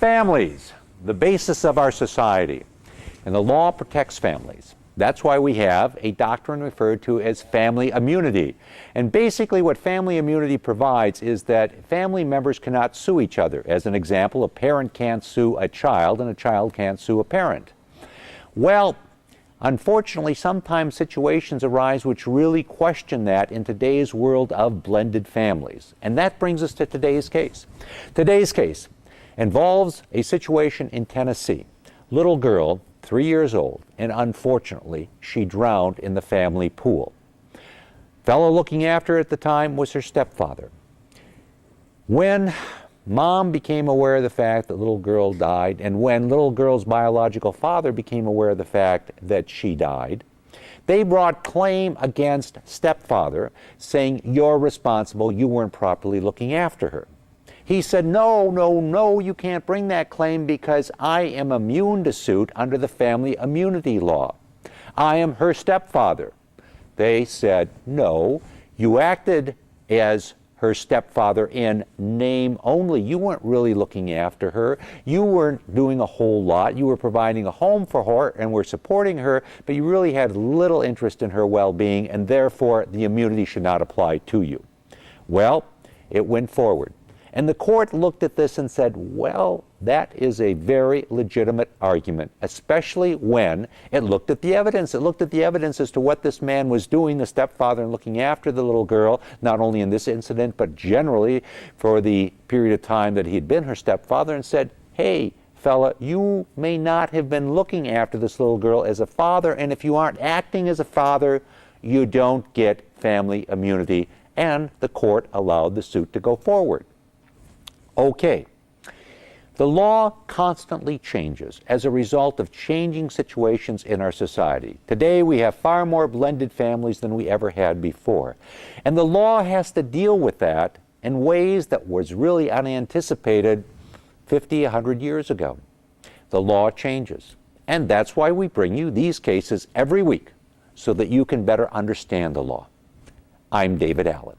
Families, the basis of our society, and the law protects families. That's why we have a doctrine referred to as family immunity. And basically what family immunity provides is that family members cannot sue each other. As an example, a parent can't sue a child and a child can't sue a parent. Well, unfortunately, sometimes situations arise which really question that in today's world of blended families. And that brings us to today's case. Today's case involves a situation in Tennessee. Little girl, 3 years old, and unfortunately, she drowned in the family pool. Fellow looking after her at the time was her stepfather. When Mom became aware of the fact that little girl died, and when little girl's biological father became aware of the fact that she died, they brought claim against stepfather, saying, "You're responsible, you weren't properly looking after her." He said, no, you can't bring that claim because I am immune to suit under the family immunity law. I am her stepfather. They said, no, you acted as her stepfather in name only. You weren't really looking after her. You weren't doing a whole lot. You were providing a home for her and were supporting her, but you really had little interest in her well-being, and therefore the immunity should not apply to you. Well, it went forward. And the court looked at this and said, well, that is a very legitimate argument, especially when it looked at the evidence. It looked at the evidence as to what this man was doing, the stepfather, and looking after the little girl, not only in this incident, but generally for the period of time that he had been her stepfather, and said, hey, fella, you may not have been looking after this little girl as a father, and if you aren't acting as a father, you don't get family immunity. And the court allowed the suit to go forward. Okay, the law constantly changes as a result of changing situations in our society. Today we have far more blended families than we ever had before. And the law has to deal with that in ways that was really unanticipated 50, 100 years ago. The law changes. And that's why we bring you these cases every week so that you can better understand the law. I'm David Allen.